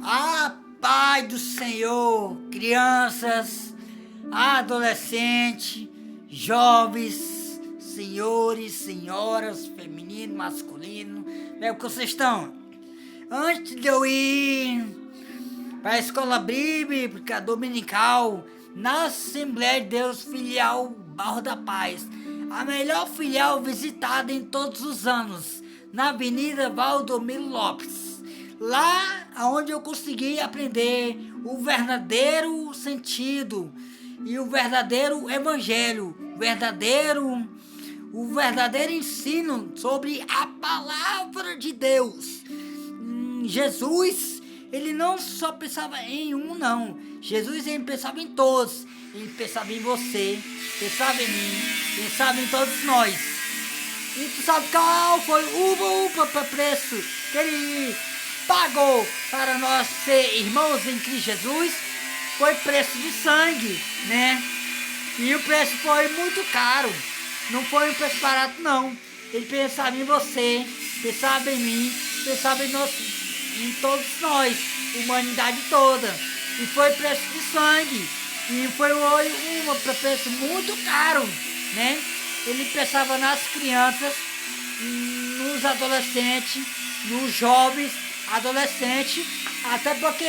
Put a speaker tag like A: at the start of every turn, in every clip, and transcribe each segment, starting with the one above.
A: A paz do Senhor, crianças, adolescentes, jovens, senhores, senhoras, feminino, masculino, como é que vocês estão? Antes de eu ir para a escola bíblica dominical, na Assembleia de Deus Filial Barro da Paz, a melhor filial visitada em todos os anos, na Avenida Valdomiro Lopes. Lá onde eu consegui aprender o verdadeiro sentido e o verdadeiro evangelho, o verdadeiro ensino sobre a palavra de Deus. Jesus, ele não só pensava em um, não. Jesus, ele pensava em todos. Ele pensava em você, pensava em mim, pensava em todos nós. E tu sabe qual foi o preço que ele pagou para nós ser irmãos em Cristo Jesus? Foi preço de sangue, né? E o preço foi muito caro. Não foi um preço barato, não. Ele pensava em você, pensava em mim, pensava em todos nós, humanidade toda. E foi preço de sangue. E foi um preço muito caro, né? Ele pensava nas crianças, nos adolescentes, nos jovens, adolescentes, até porque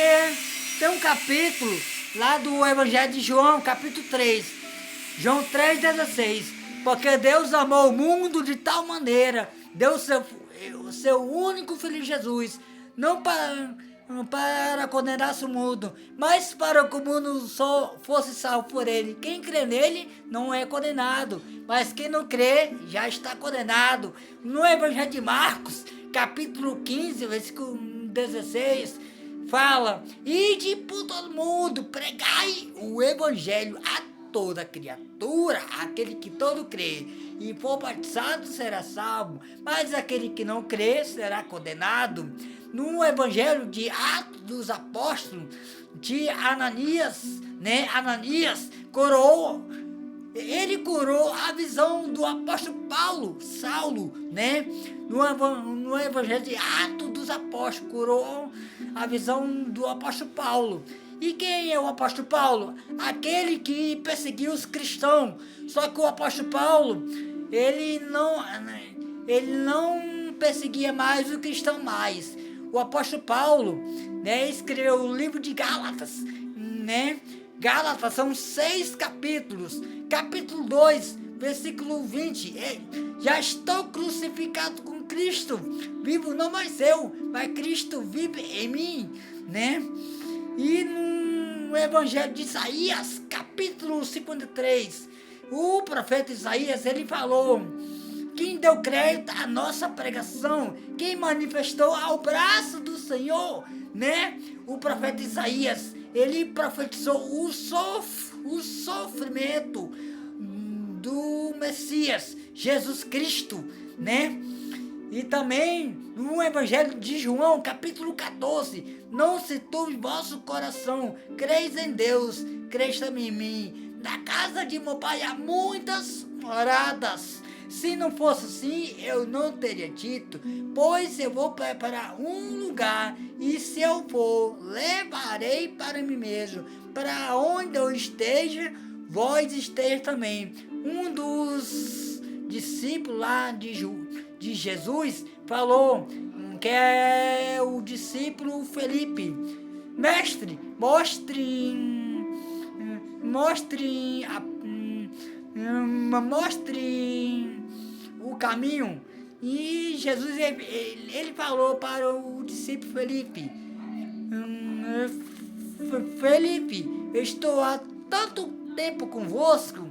A: tem um capítulo lá do Evangelho de João, capítulo 3, João 3,16, porque Deus amou o mundo de tal maneira, deu o seu único Filho Jesus, não para condenar o mundo, mas para que o mundo só fosse salvo por ele. Quem crê nele não é condenado, mas quem não crê já está condenado. No Evangelho de Marcos, capítulo 15, versículo 16, fala: ide por todo mundo, pregai o evangelho a toda criatura, aquele que todo crê e for batizado será salvo, mas aquele que não crê será condenado. No Evangelho de Atos dos Apóstolos, de Ananias, né? Ananias ele curou a visão do apóstolo Paulo, Saulo, né? No Evangelho de Atos dos Apóstolos, curou a visão do apóstolo Paulo. E quem é o apóstolo Paulo? Aquele que perseguiu os cristãos. Só que o apóstolo Paulo, ele não perseguia mais o cristão mais. O apóstolo Paulo, né, escreveu o livro de Gálatas, né? Gálatas são 6 capítulos. Capítulo 2, versículo 20. Já estou crucificado com Cristo. Vivo não mais eu, mas Cristo vive em mim, né? E no Evangelho de Isaías, capítulo 53, o profeta Isaías, ele falou: quem deu crédito à nossa pregação, quem manifestou ao braço do Senhor, né? O profeta Isaías, ele profetizou o sofrimento do Messias, Jesus Cristo, né? E também no Evangelho de João, capítulo 14, não se turbe vosso coração, creis em Deus, creis também em mim. Na casa de meu pai há muitas moradas. Se não fosse assim, eu não teria dito, pois eu vou preparar um lugar, e se eu for, levarei para mim mesmo, para onde eu esteja, vós esteja também. Um dos discípulos lá de Jesus falou, que é o discípulo Felipe: mestre, mostre o caminho. E Jesus, ele falou para o discípulo Felipe: Felipe, eu estou há tanto tempo convosco,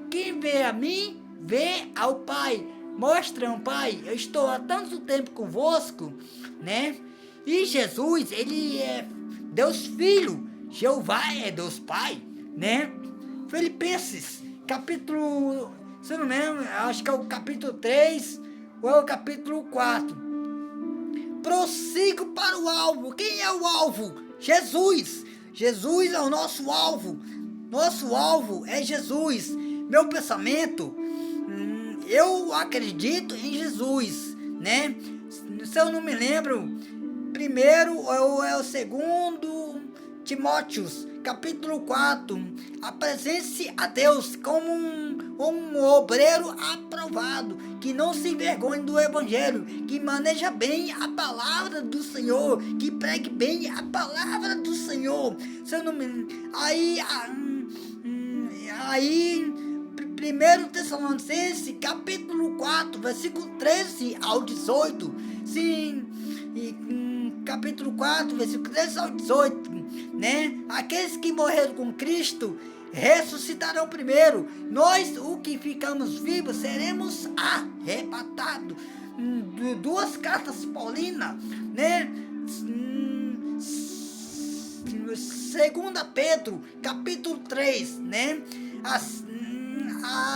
A: quem vê a mim, vê ao Pai. Mostra o Pai, eu estou há tanto tempo convosco, né? E Jesus, ele é Deus Filho, Jeová é Deus Pai, né? Filipenses, capítulo, se eu não lembro, acho que é o capítulo 3 ou é o capítulo 4. Prossigo para o alvo. Quem é o alvo? Jesus. Jesus é o nosso alvo. Nosso alvo é Jesus. Meu pensamento, eu acredito em Jesus, né? Se eu não me lembro primeiro é o segundo Timóteos, capítulo 4. Apresente-se a Deus como um obreiro aprovado, que não se envergonhe do evangelho, que maneja bem a palavra do Senhor, que pregue bem a palavra do Senhor. Seu nome, aí 1 Tessalonicenses, capítulo 4, versículo 13 ao 18. Sim, capítulo 4, versículo 13 ao 18, né? Aqueles que morreram com Cristo ressuscitarão primeiro. Nós, o que ficamos vivos, seremos arrebatados. Duas cartas paulinas, né? 2 Pedro, capítulo 3, né? A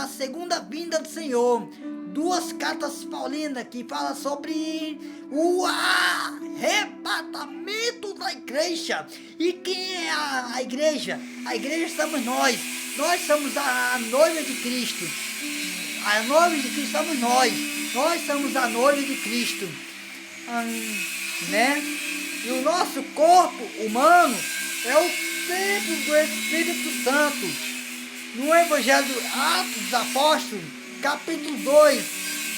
A: segunda vinda do Senhor. Duas cartas paulinas que falam sobre o arrebatamento da igreja. E quem é a igreja? A igreja somos nós. Nós somos a noiva de Cristo. A noiva de Cristo somos nós. Nós somos a noiva de Cristo. Né? E o nosso corpo humano é o templo do Espírito Santo. No Evangelho Atos dos Apóstolos, capítulo 2,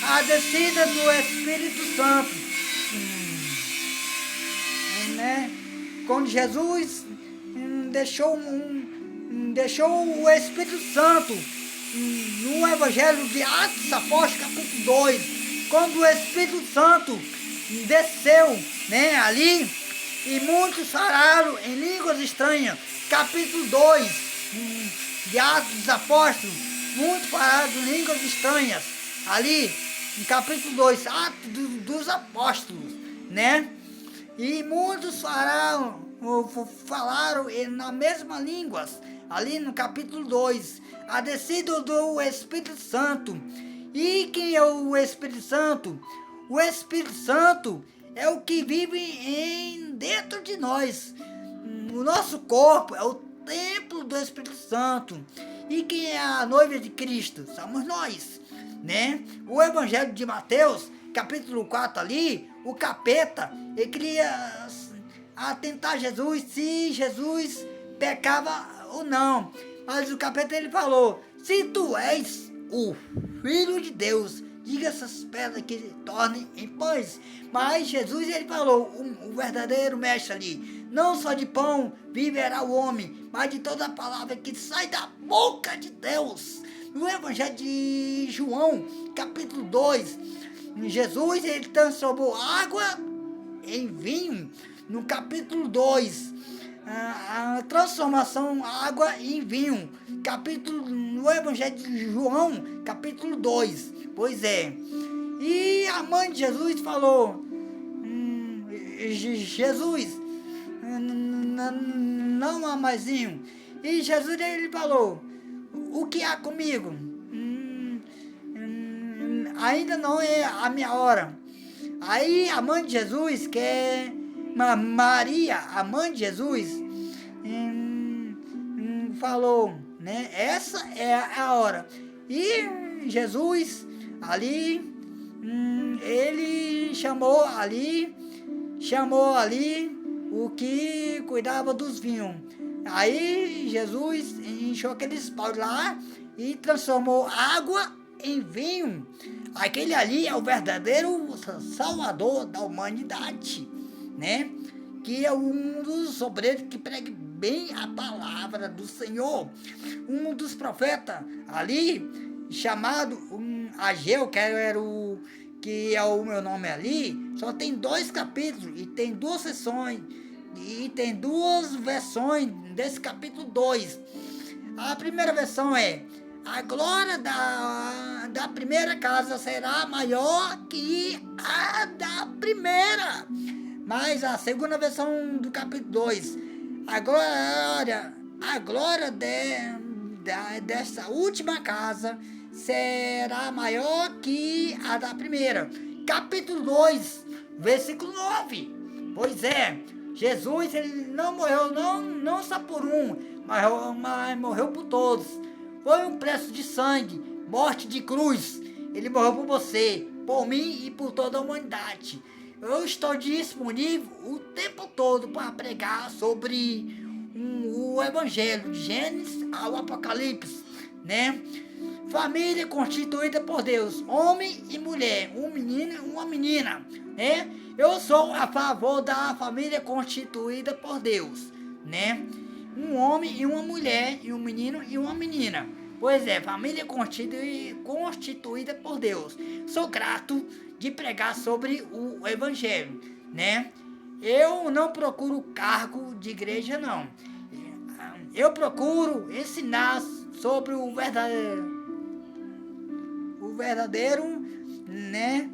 A: a descida do Espírito Santo. Né? Quando Jesus deixou o Espírito Santo, no Evangelho de Atos dos Apóstolos, capítulo 2, quando o Espírito Santo desceu, né, ali, e muitos falaram em línguas estranhas, capítulo 2 de Atos dos Apóstolos, muitos falaram em línguas estranhas, ali, no capítulo 2, Atos dos Apóstolos, né, e muitos falaram na mesma língua, ali no capítulo 2, a descida do Espírito Santo. E quem é o Espírito Santo? O Espírito Santo é o que vive dentro de nós. O nosso corpo é o templo do Espírito Santo. E quem é a noiva de Cristo? Somos nós, né? O Evangelho de Mateus, capítulo 4 ali, o capeta, ele queria atentar Jesus, se Jesus pecava ou não. Mas o capeta, ele falou: se tu és o Filho de Deus, diga essas pedras que se tornem em pães. Mas Jesus, ele falou, o verdadeiro mestre ali: não só de pão viverá o homem, mas de toda a palavra que sai da boca de Deus. No Evangelho de João, capítulo 2, Jesus, ele transformou água em vinho. No capítulo 2, a transformação água em vinho, no Evangelho de João, capítulo 2, pois é. E a mãe de Jesus falou: Jesus, não há mais vinho. E Jesus, ele falou: o que há comigo? Ainda não é a minha hora. Aí a mãe de Jesus, que é Maria, a mãe de Jesus, falou, né? Essa é a hora. E Jesus ali, ele chamou ali o que cuidava dos vinhos. Aí Jesus encheu aqueles paus lá e transformou água em vinho. Aquele ali é o verdadeiro salvador da humanidade, né? Que é um dos obreiros que prega bem a palavra do Senhor. Um dos profetas ali, chamado Ageu, que é o meu nome ali, só tem 2 capítulos e tem 2 sessões e tem 2 versões desse capítulo 2. A primeira versão é: a glória da primeira casa será maior que a da primeira. Mas a segunda versão do capítulo 2, a glória dessa última casa será maior que a da primeira. Capítulo 2, versículo 9. Pois é, Jesus, ele não morreu não só por um, mas morreu por todos. Foi um preço de sangue, morte de cruz. Ele morreu por você, por mim e por toda a humanidade. eu estou disponível o tempo todo para pregar sobre o Evangelho, de Gênesis ao Apocalipse, né? Família constituída por Deus, homem e mulher, um menino e uma menina, né? Eu sou a favor da família constituída por Deus, né? Um homem e uma mulher, e um menino e uma menina. Pois é, família constituída por Deus. Sou grato de pregar sobre o Evangelho, né? Eu não procuro cargo de igreja, não. Eu procuro ensinar sobre o verdadeiro, né?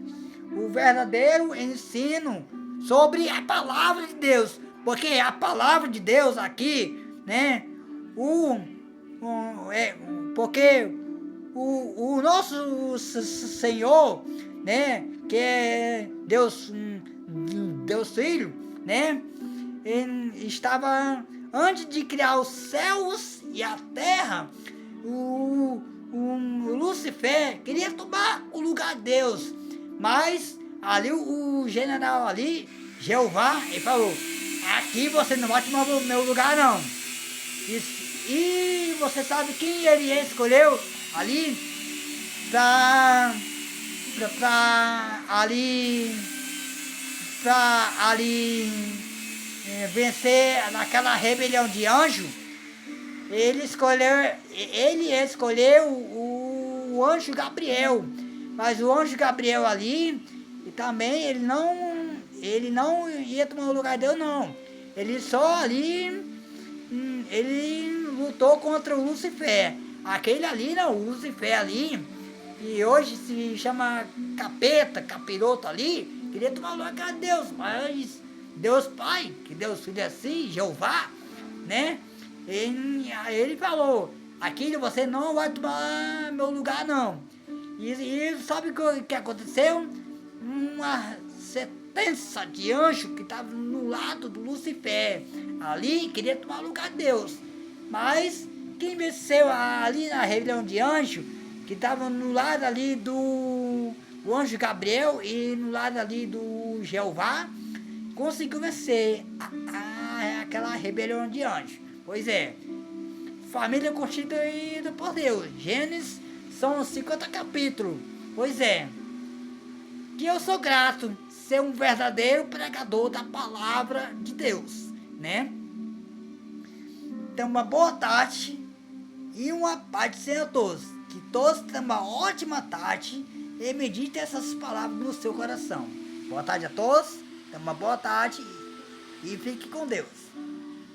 A: O verdadeiro ensino sobre a palavra de Deus. Porque a palavra de Deus aqui, né? Porque o nosso Senhor, né? Que é Deus Filho, né? Ele estava, antes de criar os céus e a terra, o Lucifer queria tomar o lugar de Deus, mas ali o general ali, Jeová, ele falou: aqui você não vai tomar o meu lugar, não. E você sabe quem ele escolheu ali para vencer naquela rebelião de anjo? Ele escolheu o anjo Gabriel, mas o anjo Gabriel ali, e também ele não ia tomar o lugar de Deus, não. Ele só ali, ele lutou contra o Lucifer. Aquele ali, não, o Lucifer ali, e hoje se chama capeta, capiroto ali, queria tomar o lugar de Deus, mas Deus Pai, que Deus Filho assim, Jeová, né? Ele falou: aqui você não vai tomar meu lugar, não. E sabe o que aconteceu? Uma sentença de anjo que estava no lado do Lucifer ali queria tomar o lugar de Deus. Mas quem venceu ali na rebelião de anjo, que estava no lado ali do anjo Gabriel e no lado ali do Jeová, conseguiu vencer aquela rebelião de anjo. Pois é, família constituída por Deus. Gênesis são 50 capítulos. Pois é, que eu sou grato ser um verdadeiro pregador da palavra de Deus, né? Então, uma boa tarde e uma paz de Senhor a todos. Que todos tenham uma ótima tarde e medite essas palavras no seu coração. Boa tarde a todos, tenham uma boa tarde e fique com Deus.